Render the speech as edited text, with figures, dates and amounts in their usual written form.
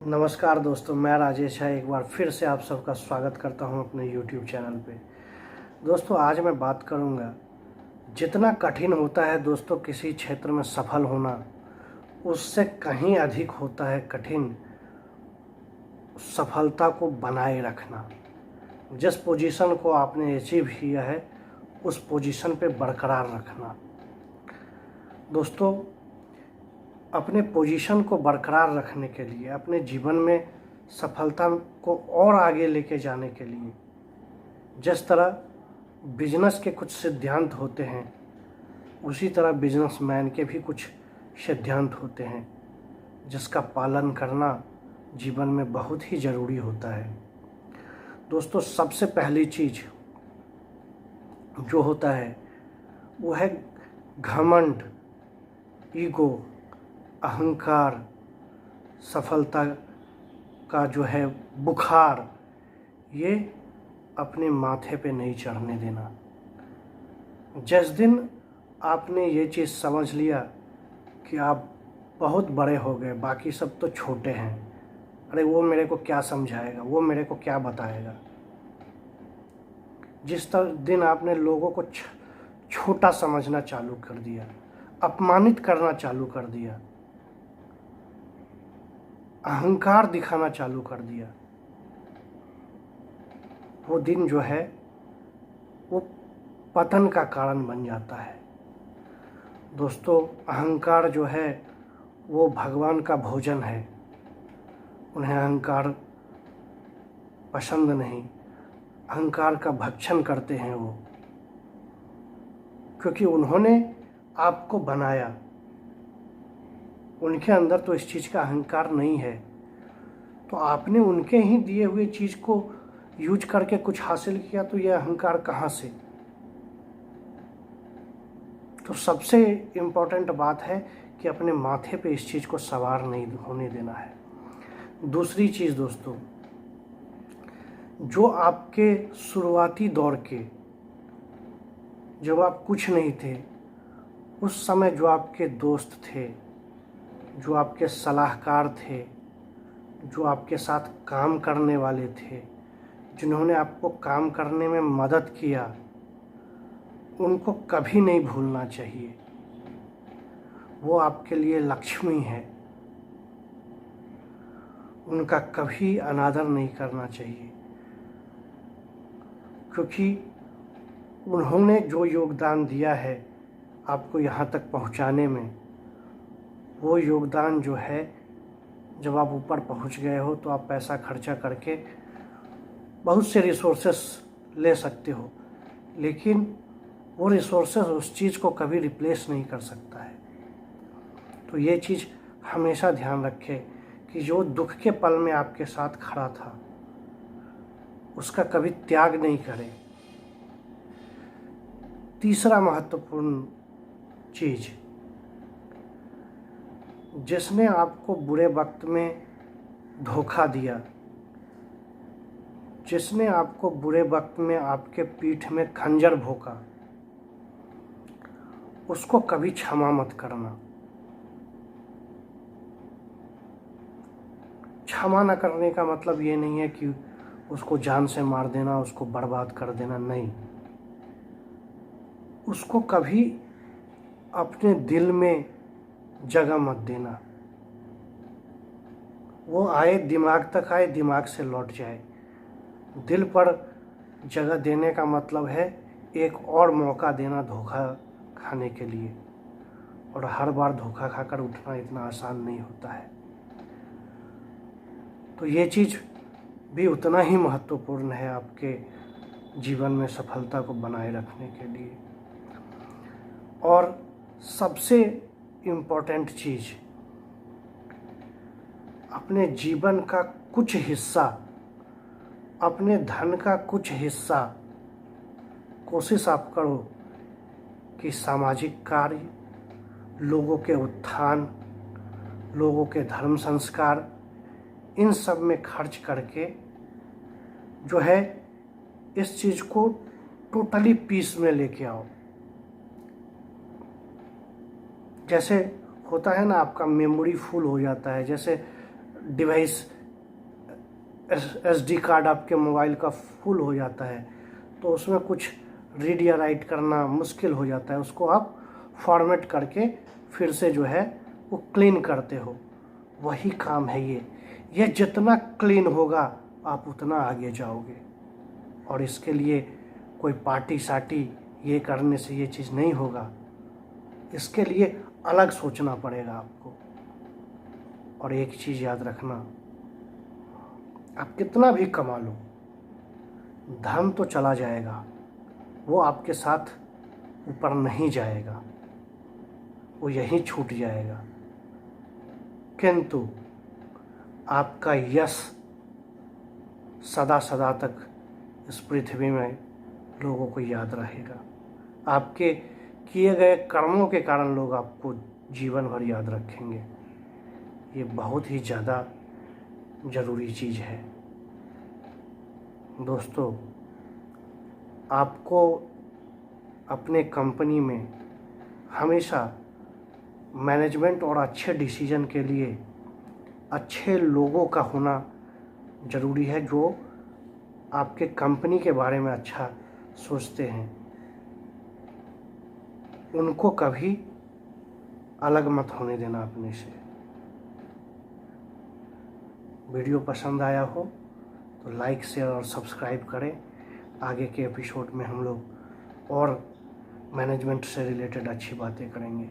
नमस्कार दोस्तों, मैं राजेश है। एक बार फिर से आप सबका स्वागत करता हूं अपने YouTube चैनल पे। दोस्तों, आज मैं बात करूंगा, जितना कठिन होता है दोस्तों किसी क्षेत्र में सफल होना, उससे कहीं अधिक होता है कठिन सफलता को बनाए रखना। जिस पोजीशन को आपने अचीव किया है उस पोजीशन पे बरकरार रखना। दोस्तों, अपने पोजीशन को बरकरार रखने के लिए, अपने जीवन में सफलता को और आगे लेके जाने के लिए, जिस तरह बिजनेस के कुछ सिद्धांत होते हैं, उसी तरह बिजनेसमैन के भी कुछ सिद्धांत होते हैं, जिसका पालन करना जीवन में बहुत ही ज़रूरी होता है। दोस्तों, सबसे पहली चीज़ जो होता है वो है घमंड, ईगो, अहंकार, सफलता का जो है बुखार, ये अपने माथे पे नहीं चढ़ने देना। जिस दिन आपने ये चीज़ समझ लिया कि आप बहुत बड़े हो गए, बाकी सब तो छोटे हैं, अरे वो मेरे को क्या समझाएगा, वो मेरे को क्या बताएगा, जिस दिन आपने लोगों को छोटा समझना चालू कर दिया, अपमानित करना चालू कर दिया, अहंकार दिखाना चालू कर दिया, वो दिन जो है वो पतन का कारण बन जाता है। दोस्तों, अहंकार जो है वो भगवान का भोजन है। उन्हें अहंकार पसंद नहीं, अहंकार का भक्षण करते हैं वो, क्योंकि उन्होंने आपको बनाया। उनके अंदर तो इस चीज़ का अहंकार नहीं है, तो आपने उनके ही दिए हुए चीज़ को यूज करके कुछ हासिल किया, तो यह अहंकार कहाँ से। तो सबसे इम्पोर्टेंट बात है कि अपने माथे पे इस चीज़ को सवार नहीं होने देना है। दूसरी चीज़ दोस्तों, जो आपके शुरुआती दौर के, जब आप कुछ नहीं थे, उस समय जो आपके दोस्त थे, जो आपके सलाहकार थे, जो आपके साथ काम करने वाले थे, जिन्होंने आपको काम करने में मदद किया, उनको कभी नहीं भूलना चाहिए। वो आपके लिए लक्ष्मी है, उनका कभी अनादर नहीं करना चाहिए, क्योंकि उन्होंने जो योगदान दिया है आपको यहाँ तक पहुँचाने में, वो योगदान जो है, जब आप ऊपर पहुँच गए हो तो आप पैसा खर्चा करके बहुत से रिसोर्सेस ले सकते हो, लेकिन वो रिसोर्सेस उस चीज़ को कभी रिप्लेस नहीं कर सकता है। तो ये चीज़ हमेशा ध्यान रखें कि जो दुख के पल में आपके साथ खड़ा था, उसका कभी त्याग नहीं करें। तीसरा महत्वपूर्ण चीज़, जिसने आपको बुरे वक्त में धोखा दिया, जिसने आपको बुरे वक्त में आपके पीठ में खंजर भोंका, उसको कभी क्षमा मत करना। क्षमा न करने का मतलब ये नहीं है कि उसको जान से मार देना, उसको बर्बाद कर देना, नहीं। उसको कभी अपने दिल में जगह मत देना। वो आए, दिमाग तक आए, दिमाग से लौट जाए। दिल पर जगह देने का मतलब है एक और मौका देना धोखा खाने के लिए, और हर बार धोखा खाकर उठना इतना आसान नहीं होता है। तो ये चीज़ भी उतना ही महत्वपूर्ण है आपके जीवन में सफलता को बनाए रखने के लिए। और सबसे इम्पोर्टेंट चीज़, अपने जीवन का कुछ हिस्सा, अपने धन का कुछ हिस्सा कोशिश आप करो कि सामाजिक कार्य, लोगों के उत्थान, लोगों के धर्म संस्कार, इन सब में खर्च करके जो है इस चीज़ को टोटली पीस में लेके आओ। जैसे होता है ना, आपका मेमोरी फुल हो जाता है, जैसे डिवाइस SD कार्ड आपके मोबाइल का फुल हो जाता है तो उसमें कुछ रीड या राइट करना मुश्किल हो जाता है, उसको आप फॉर्मेट करके फिर से जो है वो क्लीन करते हो। वही काम है ये जितना क्लीन होगा आप उतना आगे जाओगे। और इसके लिए कोई पार्टी साटी ये करने से ये चीज़ नहीं होगा, इसके लिए अलग सोचना पड़ेगा आपको। और एक चीज़ याद रखना, आप कितना भी कमा लो, धन तो चला जाएगा, वो आपके साथ ऊपर नहीं जाएगा, वो यहीं छूट जाएगा। किंतु आपका यश सदा सदा तक इस पृथ्वी में लोगों को याद रहेगा। आपके किए गए कर्मों के कारण लोग आपको जीवन भर याद रखेंगे। ये बहुत ही ज़्यादा ज़रूरी चीज़ है दोस्तों। आपको अपने कंपनी में हमेशा मैनेजमेंट और अच्छे डिसीजन के लिए अच्छे लोगों का होना ज़रूरी है, जो आपके कंपनी के बारे में अच्छा सोचते हैं। उनको कभी अलग मत होने देना अपने से। वीडियो पसंद आया हो तो लाइक, शेयर और सब्सक्राइब करें। आगे के एपिसोड में हम लोग और मैनेजमेंट से रिलेटेड अच्छी बातें करेंगे।